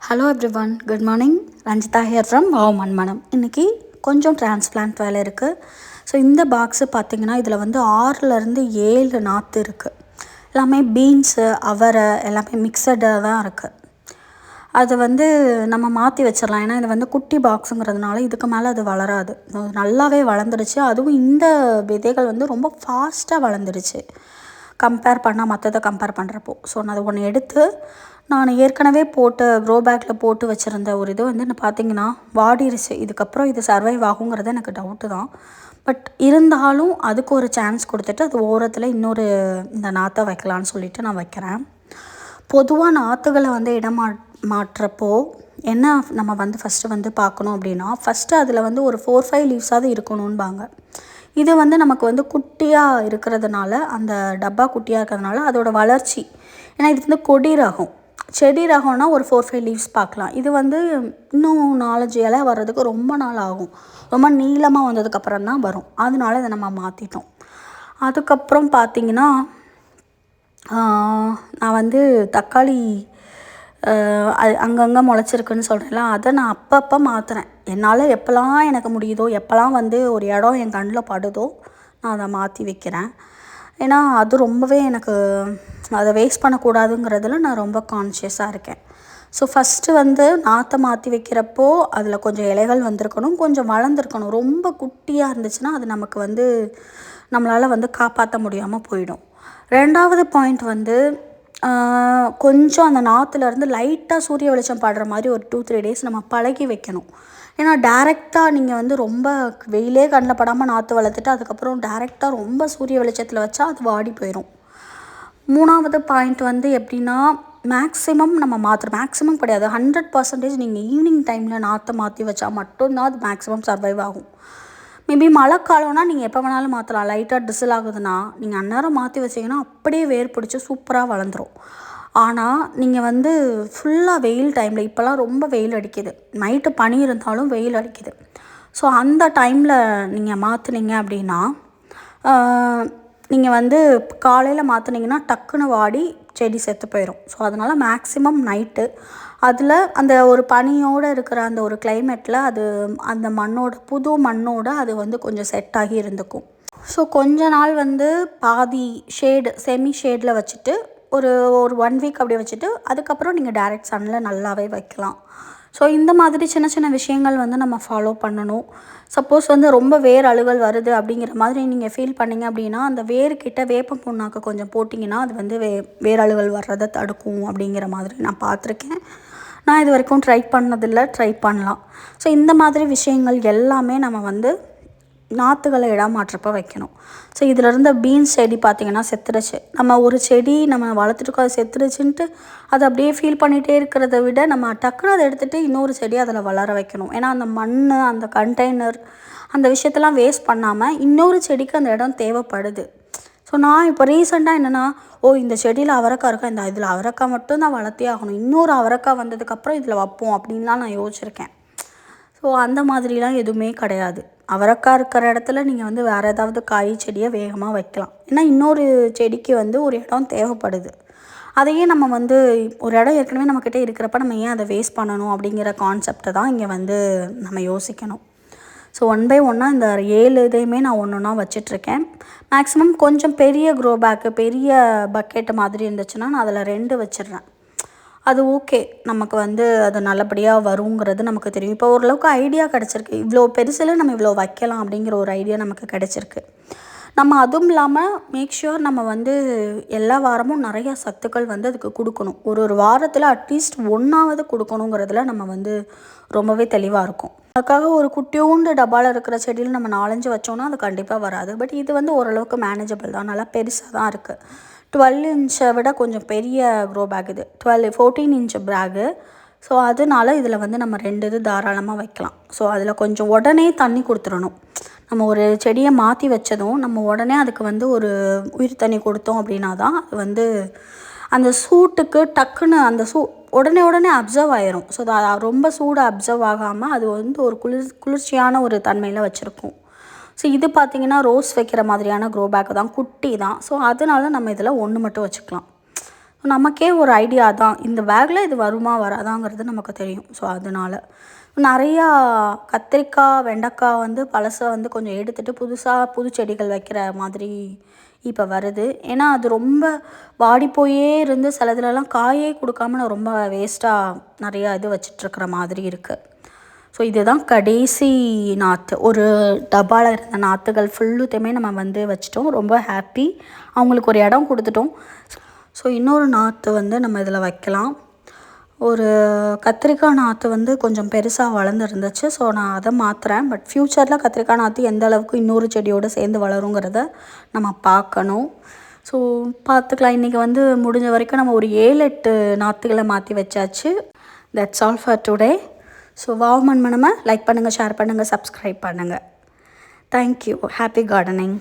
Hello everyone, good morning. Ranjitha here from wow Manmanam. இன்றைக்கி கொஞ்சம் transplant வேலை இருக்குது. ஸோ இந்த பாக்ஸு பார்த்திங்கன்னா இதில் வந்து 6 நாற்று இருக்குது. எல்லாமே பீன்ஸு, அவரை எல்லாமே மிக்சடாக தான் இருக்குது. அதை வந்து நம்ம மாற்றி வச்சிடலாம். ஏன்னா இது வந்து குட்டி பாக்ஸுங்கிறதுனால இதுக்கு மேலே அது வளராது. நல்லாவே வளர்ந்துருச்சு. அதுவும் இந்த விதைகள் வந்து ரொம்ப ஃபாஸ்ட்டாக வளர்ந்துருச்சு கம்பேர் பண்ணால் மற்றதை கம்பேர் பண்ணுறப்போ. ஸோ நான் அதை ஒன்று எடுத்து நான் ஏற்கனவே போட்டு க்ரோ பேக்கில் போட்டு வச்சுருந்த ஒரு இது வந்து பார்த்திங்கன்னா வாடிருச்சு. இதுக்கப்புறம் இது சர்வைவ் ஆகுங்கிறது எனக்கு டவுட்டு தான். பட் இருந்தாலும் அதுக்கு ஒரு சான்ஸ் கொடுத்துட்டு அது ஓரத்தில் இன்னொரு இந்த நாற்றை வைக்கலான்னு சொல்லிவிட்டு நான் வைக்கிறேன். பொதுவாக நாற்றுகளை வந்து மாற்றப்போ என்ன நம்ம வந்து ஃபஸ்ட்டு வந்து பார்க்கணும் அப்படின்னா, ஃபஸ்ட்டு அதில் வந்து ஒரு 4-5 லீவ்ஸாவது இருக்கணும்பாங்க. இது வந்து நமக்கு வந்து குட்டியாக இருக்கிறதுனால, அந்த டப்பா குட்டியாக இருக்கிறதுனால அதோட வளர்ச்சி, ஏன்னா இது வந்து கொடி ரகம், செடி ரகம்னா ஒரு 4-5 லீவ்ஸ் பார்க்கலாம். இது வந்து இன்னும் 4-5 இலை வர்றதுக்கு ரொம்ப நாள் ஆகும். ரொம்ப நீளமாக வந்ததுக்கப்புறம் தான் வரும். அதனால இதை நம்ம மாற்றிட்டோம். அதுக்கப்புறம் பார்த்திங்கன்னா நான் வந்து தக்காளி அது அங்கங்கே முளைச்சிருக்குன்னு சொல்கிறேன்ல, அதை நான் அப்பப்போ மாற்றுறேன். என்னால் எப்போல்லாம் எனக்கு முடியுதோ, எப்போல்லாம் வந்து ஒரு இடம் என் கண்ணில் படுதோ நான் அதை மாற்றி வைக்கிறேன். ஏன்னா அது ரொம்பவே எனக்கு அதை வேஸ்ட் பண்ணக்கூடாதுங்கிறதுல நான் ரொம்ப கான்ஷியஸாக இருக்கேன். ஸோ ஃபஸ்ட்டு வந்து நாற்றை மாற்றி வைக்கிறப்போ அதில் கொஞ்சம் இலைகள் வந்திருக்கணும், கொஞ்சம் வளர்ந்துருக்கணும். ரொம்ப குட்டியாக இருந்துச்சுன்னா அது நமக்கு வந்து நம்மளால் வந்து காப்பாற்ற முடியாமல் போயிடும். 2வது பாயிண்ட் வந்து கொஞ்சம் அந்த நாற்றுலேருந்து லைட்டாக சூரிய வெளிச்சம் படுற மாதிரி ஒரு 2-3 டேஸ் நம்ம பழகி வைக்கணும். ஏன்னா டேரெக்டாக நீங்கள் வந்து ரொம்ப வெயிலே கண்ணில் படாமல் நாற்று வளர்த்துட்டு அதுக்கப்புறம் டேரெக்டாக ரொம்ப சூரிய வெளிச்சத்தில் வச்சா அது வாடி போயிடும். 3வது பாயிண்ட் வந்து எப்படின்னா, மேக்ஸிமம் மேக்ஸிமம் கிடையாது, 100% நீங்கள் ஈவினிங் டைமில் நாற்றை மாற்றி வச்சா மட்டும்தான் அது மேக்ஸிமம் சர்வைவ் ஆகும். மேபி மழை காலம்னா நீங்கள் எப்போ வேணாலும் மாற்றலாம். லைட்டாக ட்ரிசில் ஆகுதுன்னா நீங்கள் அந்நேரம் மாற்றி வச்சிங்கன்னா அப்படியே வேர் பிடிச்சி சூப்பராக வளர்ந்துடும். ஆனால் நீங்கள் வந்து ஃபுல்லாக வெயில் டைமில், இப்போலாம் ரொம்ப வெயில் அடிக்குது, நைட்டு பனி இருந்தாலும் வெயில் அடிக்குது. ஸோ அந்த டைமில் நீங்கள் மாற்றுனீங்க அப்படின்னா, நீங்கள் வந்து காலையில் மாற்றுனீங்கன்னா டக்குன்னு வாடி செடி செத்து போயிடும். ஸோ அதனால் மேக்ஸிமம் நைட்டு அதில் அந்த ஒரு பனியோடு இருக்கிற அந்த ஒரு கிளைமேட்டில் அது அந்த புது மண்ணோடு அது வந்து கொஞ்சம் செட் ஆகி இருந்துக்கும். ஸோ கொஞ்ச நாள் வந்து பாதி செமி ஷேடில் வச்சுட்டு ஒரு 1 வீக் அப்படியே வச்சுட்டு அதுக்கப்புறம் நீங்கள் டைரக்ட் சன்னில் நல்லாவே வைக்கலாம். ஸோ இந்த மாதிரி சின்ன சின்ன விஷயங்கள் வந்து நம்ம ஃபாலோ பண்ணணும். சப்போஸ் வந்து ரொம்ப வேர் அழுகல் வருது அப்படிங்கிற மாதிரி நீங்கள் ஃபீல் பண்ணிங்க அப்படின்னா, அந்த வேர்கிட்ட வேப்ப புண்ணாக்கு கொஞ்சம் போட்டிங்கன்னா அது வந்து வேர் அழுகல் வர்றதை தடுக்கும் அப்படிங்கிற மாதிரி நான் பார்த்துருக்கேன். நான் இது வரைக்கும் ட்ரை பண்ணதில்லை, ட்ரை பண்ணலாம். ஸோ இந்த மாதிரி விஷயங்கள் எல்லாமே நம்ம வந்து நாற்றுகளை இடமாற்றப்போ வைக்கணும். ஸோ இதில் இருந்த பீன்ஸ் செடி பார்த்திங்கன்னா செத்துருச்சு. நம்ம ஒரு செடி நம்ம வளர்த்துருக்கோம், அது செத்துருச்சுன்ட்டு அதை அப்படியே ஃபீல் பண்ணிகிட்டே இருக்கிறத விட நம்ம டக்குன்னு அதை எடுத்துகிட்டு இன்னொரு செடி அதில் வளர வைக்கணும். ஏன்னா அந்த மண், அந்த கண்டெய்னர், அந்த விஷயத்தெல்லாம் வேஸ்ட் பண்ணாமல் இன்னொரு செடிக்கு அந்த இடம் தேவைப்படுது. ஸோ நான் இப்போ ரீசெண்டாக என்னென்னா, இந்த செடியில் அவரைக்காய் இருக்கா, இந்த இதில் அவரைக்காய் மட்டும் தான் வளர்த்தே ஆகணும், இன்னொரு அவரைக்காய் வந்ததுக்கப்புறம் இதில் வைப்போம் அப்படின்லாம் நான் யோசிச்சிருக்கேன். ஸோ அந்த மாதிரிலாம் எதுவுமே கிடையாது. அவரைக்காய் இருக்கிற இடத்துல நீங்கள் வந்து வேறு ஏதாவது காய் செடியை வேகமாக வைக்கலாம். ஏன்னா இன்னொரு செடிக்கு வந்து ஒரு இடம் தேவைப்படுது. அதையே நம்ம வந்து ஒரு இடம் ஏற்கனவே நம்மக்கிட்ட இருக்கிறப்ப நம்ம ஏன் அதை வேஸ்ட் பண்ணணும் அப்படிங்கிற கான்செப்டை தான் இங்கே வந்து நம்ம யோசிக்கணும். ஸோ 1 பை 1 இந்த 7 இதையுமே நான் ஒன்றா வச்சிட்ருக்கேன். மேக்ஸிமம் கொஞ்சம் பெரிய க்ரோ பேக்கு, பெரிய பக்கெட்டு மாதிரி இருந்துச்சுன்னா நான் அதில் 2 வச்சிடுறேன். அது ஓகே, நமக்கு வந்து அது நல்லபடியாக வருங்கிறது நமக்கு தெரியும். இப்போ ஓரளவுக்கு ஐடியா கிடச்சிருக்கு, இவ்வளோ பெருசில் நம்ம இவ்வளோ வைக்கலாம் அப்படிங்கிற ஒரு ஐடியா நமக்கு கிடச்சிருக்கு. நம்ம அதுவும் இல்லாமல் மேக் ஷுர் நம்ம வந்து எல்லா வாரமும் நிறையா சத்துக்கள் வந்து அதுக்கு கொடுக்கணும். ஒரு வாரத்தில் அட்லீஸ்ட் 1ஆவது கொடுக்கணுங்கிறதுல நம்ம வந்து ரொம்பவே தெளிவாக இருக்கும். அதுக்காக ஒரு குட்டியோண்டு டப்பாவில் இருக்கிற செடியில் நம்ம 4-5 வச்சோன்னா அது கண்டிப்பாக வராது. பட் இது வந்து ஓரளவுக்கு மேனேஜபிள் தான், நல்லா பெருசாக தான் இருக்குது. 12 இன்ச்சை விட கொஞ்சம் பெரிய க்ரோ பேக் இது, 14 இன்ச் பேகு. ஸோ அதனால இதில் வந்து நம்ம 2 இது தாராளமாக வைக்கலாம். ஸோ அதில் கொஞ்சம் உடனே தண்ணி கொடுத்துடணும். நம்ம ஒரு செடியை மாற்றி வச்சதும் நம்ம உடனே அதுக்கு வந்து ஒரு உயிர் தண்ணி கொடுத்தோம் அப்படின்னா தான் அது வந்து அந்த சூட்டுக்கு டக்குன்னு அந்த உடனே அப்சர்வ் ஆயிரும். ஸோ அது ரொம்ப சூடு அப்சர்வ் ஆகாமல் அது வந்து ஒரு குளிர்ச்சியான ஒரு தன்மையில் வச்சுருக்கும். ஸோ இது பார்த்திங்கன்னா ரோஸ் வைக்கிற மாதிரியான க்ரோ பேக்கு தான், குட்டி தான். ஸோ அதனால நம்ம இதில் 1 மட்டும் வச்சுக்கலாம். நமக்கே ஒரு ஐடியா தான், இந்த பேக்கில் இது வருமா வராதாங்கிறது நமக்கு தெரியும். ஸோ அதனால் நிறையா கத்திரிக்காய் வெண்டைக்காய் வந்து பழசை வந்து கொஞ்சம் எடுத்துகிட்டு புது செடிகள் வைக்கிற மாதிரி இப்போ வருது. ஏன்னா அது ரொம்ப வாடி போயே இருந்து சிலதுலலாம் காயே கொடுக்காம நான் ரொம்ப வேஸ்ட்டாக நிறையா இது வச்சிட்ருக்கிற மாதிரி இருக்குது. ஸோ இதுதான் கடைசி நாற்று. ஒரு டப்பாவில் இருந்த நாற்றுகள் ஃபுல்லுத்தையுமே நம்ம வந்து வச்சிட்டோம். ரொம்ப ஹாப்பி. அவங்களுக்கு ஒரு இடம் கொடுத்துட்டோம். ஸோ இன்னொரு நாற்று வந்து நம்ம இதில் வைக்கலாம். ஒரு கத்திரிக்காய் நாற்று வந்து கொஞ்சம் பெருசாக வளர்ந்துருந்துச்சு. ஸோ நான் அதை மாற்றுறேன். பட் ஃப்யூச்சரில் கத்திரிக்காய் நாற்று எந்த அளவுக்கு இன்னொரு செடியோடு சேர்ந்து வளருங்கிறத நம்ம பார்க்கணும். ஸோ பார்த்துக்கலாம். இன்றைக்கி வந்து முடிஞ்ச வரைக்கும் நம்ம ஒரு 7-8 நாற்றுகளை மாற்றி வச்சாச்சு. That's all for today. So wow மண்மனமை லைக் பண்ணுங்கள், ஷேர் பண்ணுங்கள், சப்ஸ்கிரைப் பண்ணுங்கள். தேங்க்யூ. Happy gardening.